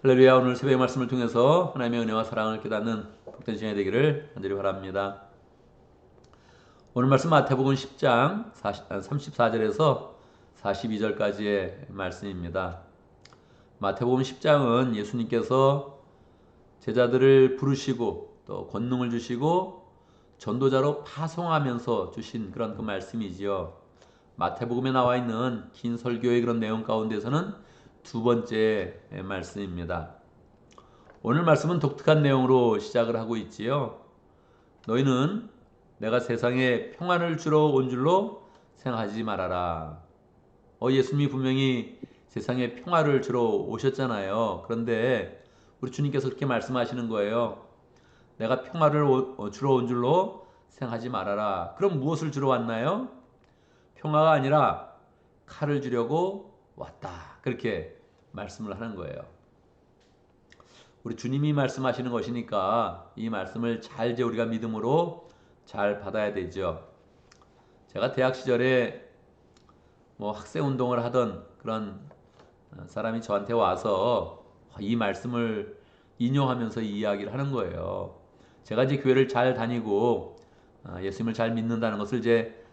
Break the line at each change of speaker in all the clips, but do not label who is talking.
할렐루야. 오늘 새벽 말씀을 통해서 하나님의 은혜와 사랑을 깨닫는 복된 시간이 되기를 간절히 바랍니다. 오늘 말씀 마태복음 10장 34절에서 42절까지의 말씀입니다. 마태복음 10장은 예수님께서 제자들을 부르시고 또 권능을 주시고 전도자로 파송하면서 주신 그런 그 말씀이지요. 마태복음에 나와 있는 긴 설교의 그런 내용 가운데서는 두 번째 말씀입니다. 오늘 말씀은 독특한 내용으로 시작을 하고 있지요. 너희는 내가 세상에 평안을 주러 온 줄로 생각하지 말아라. 예수님이 분명히 세상에 평화를 주러 오셨잖아요. 그런데 우리 주님께서 그렇게 말씀하시는 거예요. 내가 평화를 주러 온 줄로 생각하지 말아라. 그럼 무엇을 주러 왔나요? 평화가 아니라 칼을 주려고 왔다. 그렇게 말씀을 하는 거예요. 우리 주님이 말씀하시는 것이니까 이 말씀을 잘 이제 우리가 믿음으로 잘 받아야 되죠. 제가 대학 시절에 학생 운동을 하던 그런 사람이 저한테 와서 이 말씀을 인용하면서 이 이야기를 하는 거예요. 제가 이제 교회를 잘 다니고 예수님을 잘 믿는다는 것을 이제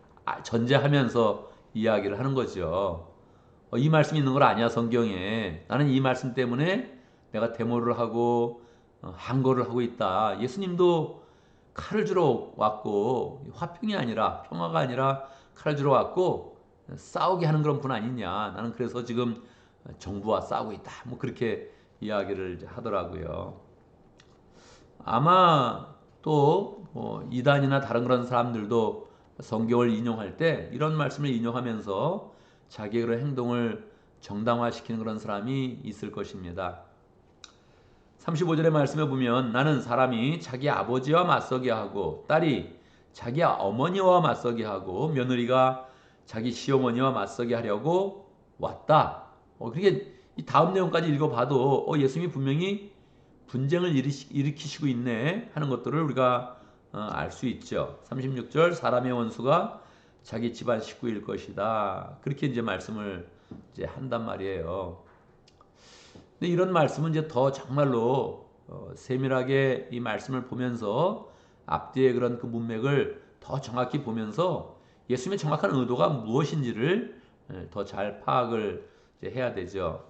전제하면서 이야기를 하는 거죠. 이 말씀이 있는 걸 아니야, 성경에. 나는 이 말씀 때문에 내가 데모를 하고 항거를 하고 있다. 예수님도 칼을 주러 왔고 화평이 아니라 평화가 아니라 칼을 주러 왔고 싸우게 하는 그런 분 아니냐. 나는 그래서 지금 정부와 싸우고 있다. 그렇게 이야기를 하더라고요. 아마 또 이단이나 다른 그런 사람들도 성경을 인용할 때 이런 말씀을 인용하면서 자기의 그런 행동을 정당화시키는 그런 사람이 있을 것입니다. 35절의 말씀에 보면 나는 사람이 자기 아버지와 맞서게 하고 딸이 자기 어머니와 맞서게 하고 며느리가 자기 시어머니와 맞서게 하려고 왔다. 그렇게 이 다음 내용까지 읽어봐도 예수님이 분명히 분쟁을 일으키시고 있네 하는 것들을 우리가 알 수 있죠. 36절 사람의 원수가 자기 집안 식구일 것이다. 그렇게 이제 말씀을 이제 한단 말이에요. 근데 이런 말씀은 이제 더 정말로 세밀하게 이 말씀을 보면서 앞뒤의 그런 그 문맥을 더 정확히 보면서 예수님의 정확한 의도가 무엇인지를 더 잘 파악을 이제 해야 되죠.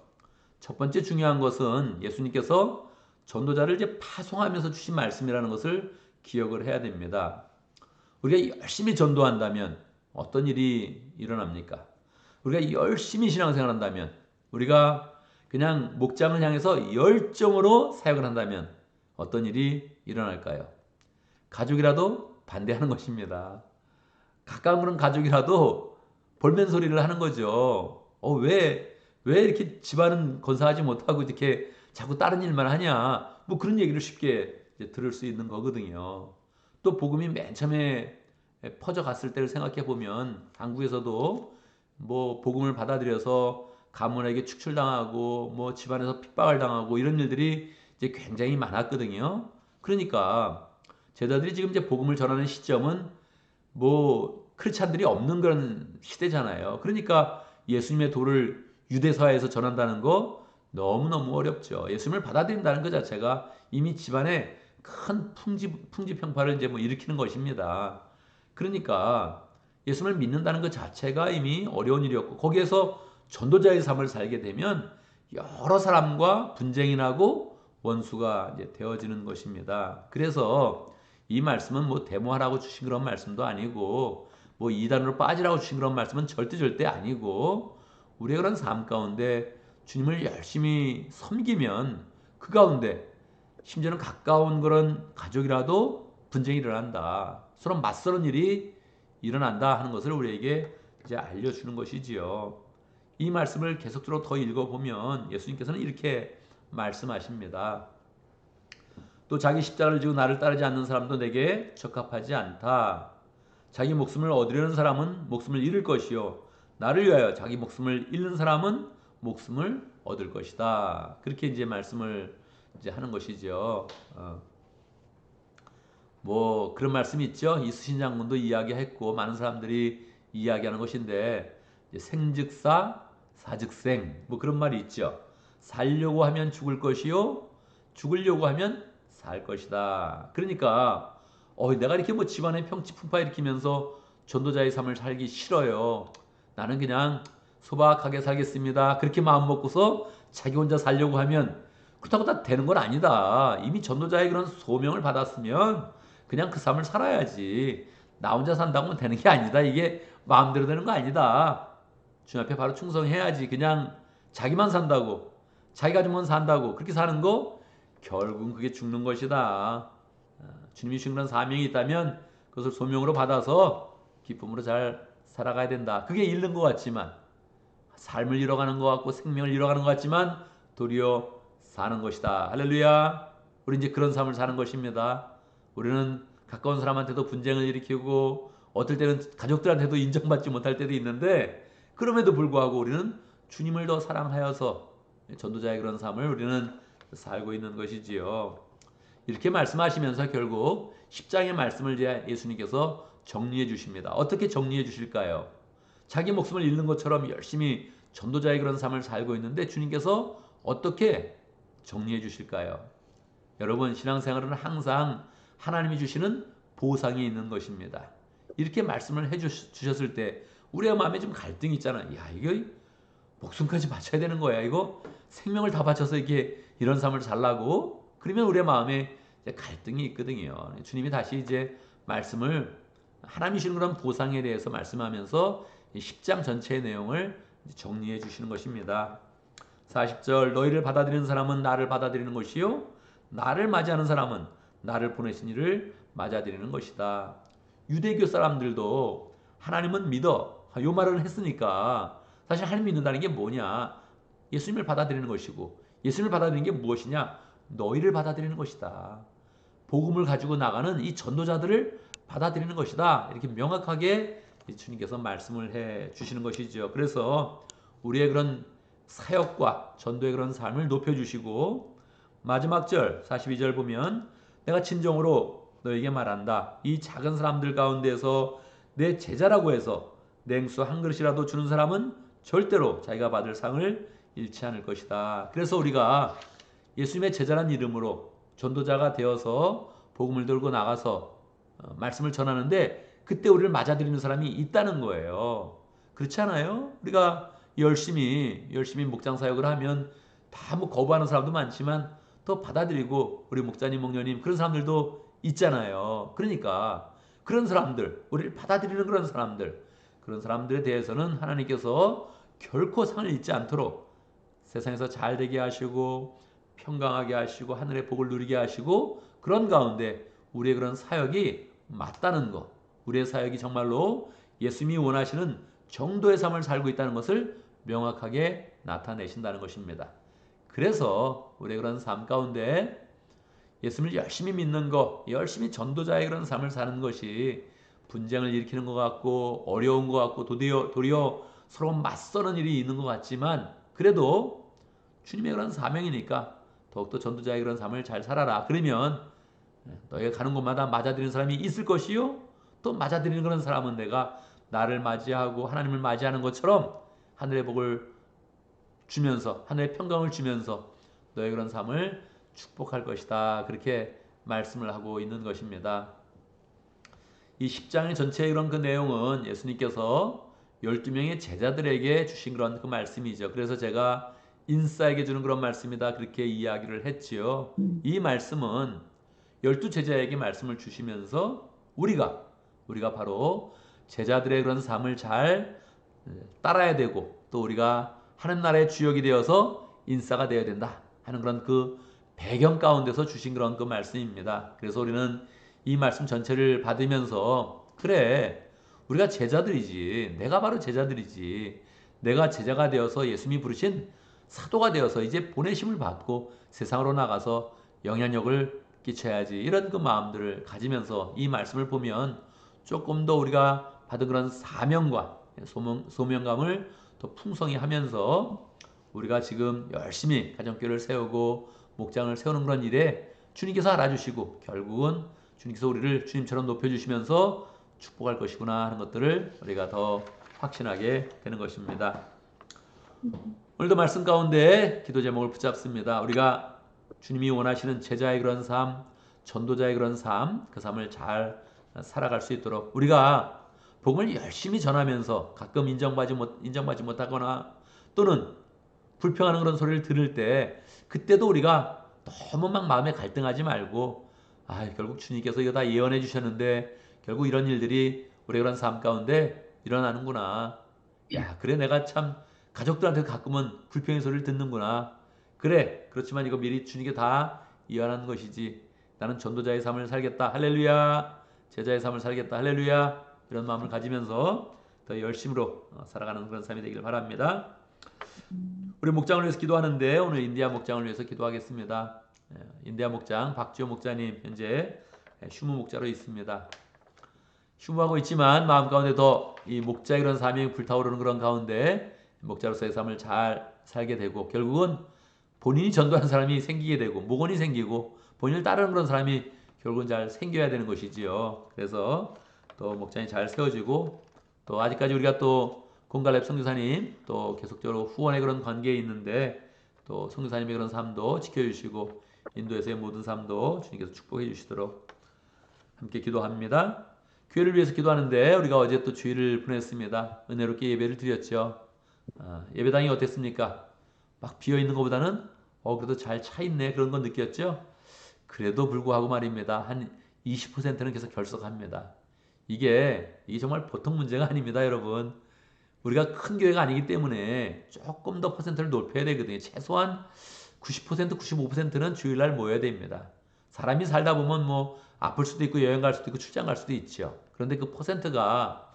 첫 번째 중요한 것은 예수님께서 전도자를 이제 파송하면서 주신 말씀이라는 것을 기억을 해야 됩니다. 우리가 열심히 전도한다면 어떤 일이 일어납니까? 우리가 열심히 신앙생활 한다면, 우리가 그냥 목장을 향해서 열정으로 사역을 한다면 어떤 일이 일어날까요? 가족이라도 반대하는 것입니다. 가까운 그런 가족이라도 볼멘 소리를 하는 거죠. 왜 이렇게 집안은 건사하지 못하고 이렇게 자꾸 다른 일만 하냐? 그런 얘기를 쉽게 들을 수 있는 거거든요. 또 복음이 맨 처음에 퍼져갔을 때를 생각해 보면 한국에서도 복음을 받아들여서 가문에게 축출당하고 집안에서 핍박을 당하고 이런 일들이 이제 굉장히 많았거든요. 그러니까 제자들이 지금 이제 복음을 전하는 시점은 크리스찬들이 없는 그런 시대잖아요. 그러니까 예수님의 도를 유대사회에서 전한다는 거 너무너무 어렵죠. 예수님을 받아들인다는 것 자체가 이미 집안에 큰 풍지평파를 이제 일으키는 것입니다. 그러니까 예수님을 믿는다는 것 자체가 이미 어려운 일이었고 거기에서 전도자의 삶을 살게 되면 여러 사람과 분쟁이 나고 원수가 이제 되어지는 것입니다. 그래서 이 말씀은 데모하라고 주신 그런 말씀도 아니고 이단으로 빠지라고 주신 그런 말씀은 절대 아니고 우리의 그런 삶 가운데 주님을 열심히 섬기면 그 가운데 심지어는 가까운 그런 가족이라도 분쟁이 일어난다. 서로 맞서는 일이 일어난다 하는 것을 우리에게 이제 알려주는 것이지요. 이 말씀을 계속적으로 더 읽어보면 예수님께서는 이렇게 말씀하십니다. 또 자기 십자가를 지고 나를 따르지 않는 사람도 내게 적합하지 않다. 자기 목숨을 얻으려는 사람은 목숨을 잃을 것이요 나를 위하여 자기 목숨을 잃는 사람은 목숨을 얻을 것이다. 그렇게 이제 말씀을 이제 하는 것이죠. 그런 말씀이 있죠. 이순신 장군도 이야기했고 많은 사람들이 이야기하는 것인데 생즉사 사즉생 그런 말이 있죠. 살려고 하면 죽을 것이요 죽으려고 하면 살 것이다. 그러니까 내가 이렇게 뭐 집안에 평치풍파 일으키면서 전도자의 삶을 살기 싫어요. 나는 그냥 소박하게 살겠습니다. 그렇게 마음 먹고서 자기 혼자 살려고 하면 그렇다고 다 되는 건 아니다. 이미 전도자의 그런 소명을 받았으면 그냥 그 삶을 살아야지. 나 혼자 산다고 되는 게 아니다. 이게 마음대로 되는 거 아니다. 주님 앞에 바로 충성해야지. 그냥 자기만 산다고, 자기 가족만 산다고 그렇게 사는 거 결국은 그게 죽는 것이다. 주님이 주신 그런 사명이 있다면 그것을 소명으로 받아서 기쁨으로 잘 살아가야 된다. 그게 잃는 것 같지만, 삶을 잃어가는 것 같고 생명을 잃어가는 것 같지만 도리어 사는 것이다. 할렐루야. 우리 이제 그런 삶을 사는 것입니다. 우리는 가까운 사람한테도 분쟁을 일으키고 어떨 때는 가족들한테도 인정받지 못할 때도 있는데, 그럼에도 불구하고 우리는 주님을 더 사랑하여서 전도자의 그런 삶을 우리는 살고 있는 것이지요. 이렇게 말씀하시면서 결국 10장의 말씀을 예수님께서 정리해 주십니다. 어떻게 정리해 주실까요? 자기 목숨을 잃는 것처럼 열심히 전도자의 그런 삶을 살고 있는데 주님께서 어떻게 정리해 주실까요? 여러분, 신앙생활은 항상 하나님이 주시는 보상이 있는 것입니다. 이렇게 말씀을 해 주셨을 때 우리의 마음에 좀 갈등이 있잖아요. 야, 이거 목숨까지 바쳐야 되는 거야. 이거 생명을 다 바쳐서 이렇게 이런 삶을 살라고? 그러면 우리의 마음에 갈등이 있거든요. 주님이 다시 이제 말씀을 하나님이 주시는 그런 보상에 대해서 말씀하면서 10장 전체의 내용을 정리해 주시는 것입니다. 40절, 너희를 받아들이는 사람은 나를 받아들이는 것이요 나를 맞이하는 사람은 나를 보내신 이를 맞아들이는 것이다. 유대교 사람들도 하나님은 믿어, 요 말을 했으니까 사실 하나님 믿는다는 게 뭐냐? 예수님을 받아들이는 것이고, 예수님을 받아들이는 게 무엇이냐? 너희를 받아들이는 것이다. 복음을 가지고 나가는 이 전도자들을 받아들이는 것이다. 이렇게 명확하게 주님께서 말씀을 해 주시는 것이죠. 그래서 우리의 그런 사역과 전도의 그런 삶을 높여주시고, 마지막 절 42절 보면 내가 진정으로 너에게 말한다. 이 작은 사람들 가운데서 내 제자라고 해서 냉수 한 그릇이라도 주는 사람은 절대로 자기가 받을 상을 잃지 않을 것이다. 그래서 우리가 예수님의 제자란 이름으로 전도자가 되어서 복음을 들고 나가서 말씀을 전하는데 그때 우리를 맞아들이는 사람이 있다는 거예요. 그렇지 않아요? 우리가 열심히 목장 사역을 하면 다 뭐 거부하는 사람도 많지만 또 받아들이고 우리 목자님, 목녀님 그런 사람들도 있잖아요. 그러니까 그런 사람들, 우리를 받아들이는 그런 사람들에 대해서는 하나님께서 결코 상을 잊지 않도록 세상에서 잘 되게 하시고 평강하게 하시고 하늘의 복을 누리게 하시고, 그런 가운데 우리의 그런 사역이 맞다는 것, 우리의 사역이 정말로 예수님이 원하시는 정도의 삶을 살고 있다는 것을 명확하게 나타내신다는 것입니다. 그래서 우리의 그런 삶 가운데 예수님을 열심히 믿는 것, 열심히 전도자의 그런 삶을 사는 것이 분쟁을 일으키는 것 같고 어려운 것 같고 도리어 서로 맞서는 일이 있는 것 같지만, 그래도 주님의 그런 사명이니까 더욱더 전도자의 그런 삶을 잘 살아라. 그러면 너희가 가는 곳마다 맞아들이는 사람이 있을 것이요 또 맞아들이는 그런 사람은 내가 나를 맞이하고 하나님을 맞이하는 것처럼 하늘의 복을 주면서 하늘의 평강을 주면서 너의 그런 삶을 축복할 것이다. 그렇게 말씀을 하고 있는 것입니다. 이 10장의 전체의 그런 그 내용은 예수님께서 12명의 제자들에게 주신 그런 그 말씀이죠. 그래서 제가 인싸에게 주는 그런 말씀이다. 그렇게 이야기를 했지요. 이 말씀은 12제자에게 말씀을 주시면서 우리가 바로 제자들의 그런 삶을 잘 따라야 되고, 또 우리가 하나님 나라의 주역이 되어서 인싸가 되어야 된다 하는 그런 그 배경 가운데서 주신 그런 그 말씀입니다. 그래서 우리는 이 말씀 전체를 받으면서 그래, 우리가 제자들이지, 내가 바로 제자들이지, 내가 제자가 되어서 예수님이 부르신 사도가 되어서 이제 보내심을 받고 세상으로 나가서 영향력을 끼쳐야지, 이런 그 마음들을 가지면서 이 말씀을 보면 조금 더 우리가 받은 그런 사명과 소명감을 더 풍성히 하면서 우리가 지금 열심히 가정교회를 세우고 목장을 세우는 그런 일에 주님께서 알아주시고 결국은 주님께서 우리를 주님처럼 높여주시면서 축복할 것이구나 하는 것들을 우리가 더 확신하게 되는 것입니다. 오늘도 말씀 가운데 기도 제목을 붙잡습니다. 우리가 주님이 원하시는 제자의 그런 삶, 전도자의 그런 삶, 그 삶을 잘 살아갈 수 있도록 우리가 복음을 열심히 전하면서 가끔 인정받지 못하거나 또는 불평하는 그런 소리를 들을 때 그때도 우리가 너무 막 마음에 갈등하지 말고 결국 주님께서 이거 다 예언해 주셨는데 결국 이런 일들이 우리의 그런 삶 가운데 일어나는구나. 야, 그래 내가 참 가족들한테 가끔은 불평의 소리를 듣는구나. 그래, 그렇지만 이거 미리 주님께 다 예언하는 것이지. 나는 전도자의 삶을 살겠다. 할렐루야. 제자의 삶을 살겠다. 할렐루야. 이런 마음을 가지면서 더 열심으로 살아가는 그런 삶이 되기를 바랍니다. 우리 목장을 위해서 기도하는데 오늘 인디아 목장을 위해서 기도하겠습니다. 인디아 목장 박지호 목자님 현재 휴무 목자로 있습니다. 휴무하고 있지만 마음 가운데 더 이 목자의 그런 사명이 불타오르는 그런 가운데 목자로서의 삶을 잘 살게 되고 결국은 본인이 전도하는 사람이 생기게 되고 목원이 생기고 본인을 따르는 그런 사람이 결국은 잘 생겨야 되는 것이지요. 그래서 또 목장이 잘 세워지고 또 아직까지 우리가 또 공갈랩 선교사님 또 계속적으로 후원의 그런 관계에 있는데 또 선교사님의 그런 삶도 지켜주시고 인도에서의 모든 삶도 주님께서 축복해 주시도록 함께 기도합니다. 교회를 위해서 기도하는데 우리가 어제 또 주일을 보냈습니다. 은혜롭게 예배를 드렸죠. 예배당이 어땠습니까? 막 비어 있는 것보다는 그래도 잘 차 있네 그런 건 느꼈죠. 그래도 불구하고 말입니다. 한 20%는 계속 결석합니다. 이게 정말 보통 문제가 아닙니다, 여러분. 우리가 큰 교회가 아니기 때문에 조금 더 퍼센트를 높여야 되거든요. 최소한 90%, 95%는 주일날 모여야 됩니다. 사람이 살다 보면 뭐 아플 수도 있고 여행 갈 수도 있고 출장 갈 수도 있죠. 그런데 그 퍼센트가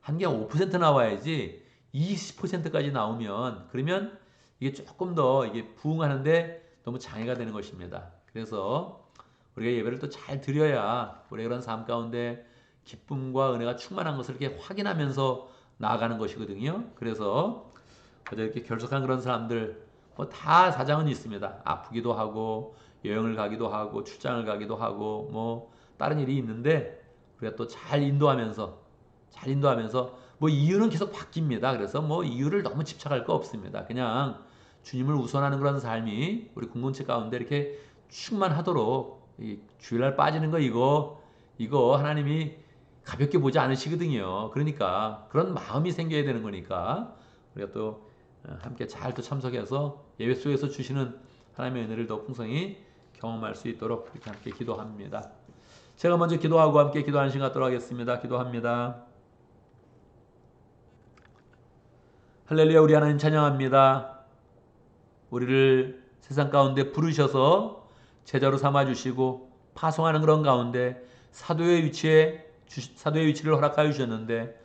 한 개 5% 나와야지 20%까지 나오면 그러면 이게 조금 더 이게 부응하는데 너무 장애가 되는 것입니다. 그래서 우리가 예배를 또 잘 드려야 우리의 그런 삶 가운데 기쁨과 은혜가 충만한 것을 이렇게 확인하면서 나아가는 것이거든요. 그래서 어제 이렇게 결석한 그런 사람들 뭐 다 사정은 있습니다. 아프기도 하고 여행을 가기도 하고 출장을 가기도 하고 뭐 다른 일이 있는데 우리가 또 잘 인도하면서 뭐 이유는 계속 바뀝니다. 그래서 뭐 이유를 너무 집착할 거 없습니다. 그냥 주님을 우선하는 그런 삶이 우리 공동체 가운데 이렇게 충만하도록 이 주일날 빠지는 거 이거 하나님이 가볍게 보지 않으시거든요. 그러니까 그런 마음이 생겨야 되는 거니까 우리가 또 함께 잘 또 참석해서 예배 속에서 주시는 하나님의 은혜를 더 풍성히 경험할 수 있도록 이렇게 함께 기도합니다. 제가 먼저 기도하고 함께 기도하는 시간 갖도록 하겠습니다. 기도합니다. 할렐루야. 우리 하나님 찬양합니다. 우리를 세상 가운데 부르셔서 제자로 삼아주시고 파송하는 그런 가운데 사도의 위치를 허락하여 주셨는데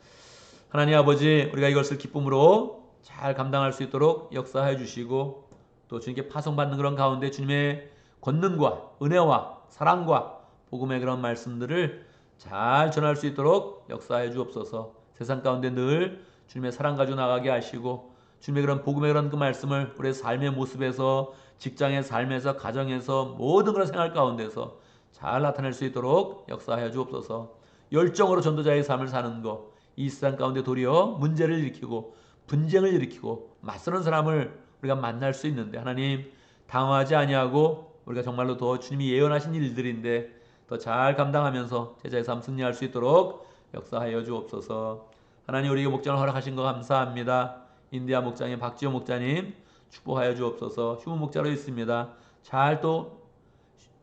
하나님 아버지 우리가 이것을 기쁨으로 잘 감당할 수 있도록 역사하여 주시고 또 주님께 파송받는 그런 가운데 주님의 권능과 은혜와 사랑과 복음의 그런 말씀들을 잘 전할 수 있도록 역사하여 주옵소서. 세상 가운데 늘 주님의 사랑 가지고 나가게 하시고 주님의 그런 복음의 그런 그 말씀을 우리의 삶의 모습에서 직장의 삶에서 가정에서 모든 그런 생활 가운데서 잘 나타낼 수 있도록 역사하여 주옵소서. 열정으로 전도자의 삶을 사는 것, 이 세상 가운데 도리어 문제를 일으키고 분쟁을 일으키고 맞서는 사람을 우리가 만날 수 있는데 하나님 당황하지 아니하고 우리가 정말로 더 주님이 예언하신 일들인데 더 잘 감당하면서 제자의 삶 승리할 수 있도록 역사하여 주옵소서. 하나님 우리에게 목장을 허락하신 거 감사합니다. 인디아 목장의 박지호 목자님 축복하여 주옵소서. 휴무 목자로 있습니다. 잘 또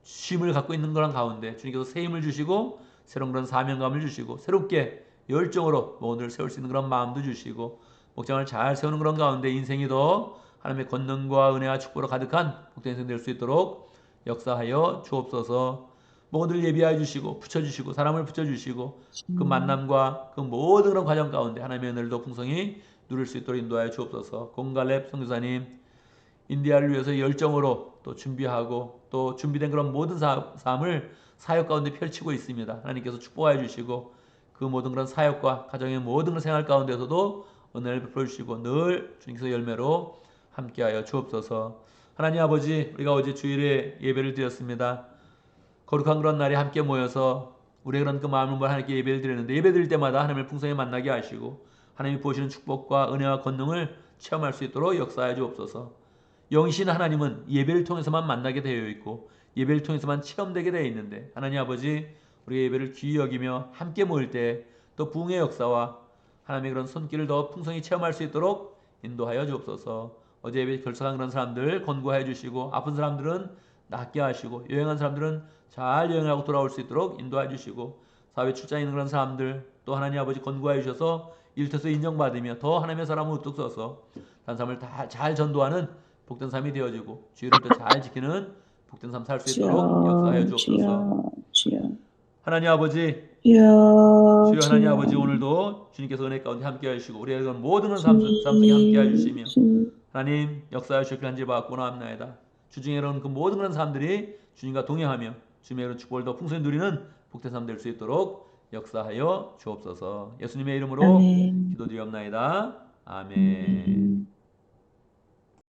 쉼을 갖고 있는 그런 가운데 주님께서 새 힘을 주시고 새로운 그런 사명감을 주시고 새롭게 열정으로 오늘 세울 수 있는 그런 마음도 주시고 목장을 잘 세우는 그런 가운데 인생이 더 하나님의 권능과 은혜와 축복으로 가득한 복된 인생 될 수 있도록 역사하여 주옵소서. 모두를 예비하여 주시고 붙여주시고 사람을 붙여주시고 그 만남과 그 모든 그런 과정 가운데 하나님의 은혜를 풍성히 누릴 수 있도록 인도하여 주옵소서. 공갈랩 선교사님 인디아를 위해서 열정으로 또 준비하고 또 준비된 그런 모든 삶을 사역 가운데 펼치고 있습니다. 하나님께서 축복하여 주시고 그 모든 그런 사역과 가정의 모든 그런 생활 가운데서도 은혜를 베풀어 주시고 늘 주님께서 열매로 함께하여 주옵소서. 하나님 아버지 우리가 어제 주일에 예배를 드렸습니다. 거룩한 그런 날에 함께 모여서 우리의 그런 그 마음을 모아 하나님께 예배를 드리는데 예배 드릴 때마다 하나님을 풍성히 만나게 하시고 하나님이 부으시는 축복과 은혜와 권능을 체험할 수 있도록 역사하여 주옵소서. 영신 하나님은 예배를 통해서만 만나게 되어 있고 예배를 통해서만 체험되게 되어 있는데 하나님 아버지 우리가 예배를 귀히 여기며 함께 모일 때 또 부흥의 역사와 하나님의 그런 손길을 더 풍성히 체험할 수 있도록 인도하여 주옵소서. 어제 예배 결석한 그런 사람들 권고하여 주시고 아픈 사람들은 낫게 하시고 여행한 사람들은 잘 여행하고 돌아올 수 있도록 인도하여 주시고 사회 출장에 있는 그런 사람들 또 하나님 아버지 권고하여 주셔서 일터에서 인정받으며 더 하나님의 사람을 우뚝 서서 단삼을 다 잘 전도하는 복된 삶이 되어지고 주의를 또 잘 지키는 복된 삶 살 수 있도록 역사하여
주여,
주옵소서.
주여, 주여,
하나님 아버지
주여,
주여 하나님 아버지
주여,
오늘도 주님께서 은혜 가운데 함께 하시고 우리의 모든 삶 속에 함께 하주시며 하나님 역사하여 주시길 한지 받고 나옵나이다. 주중에는 그 모든 그런 사람들이 주님과 동행하며 주님의 그런 축복을 더 풍성히 누리는 복된 삶 될 수 있도록 역사하여 주옵소서. 예수님의 이름으로
아멘,
기도드리옵나이다. 아멘.
아멘.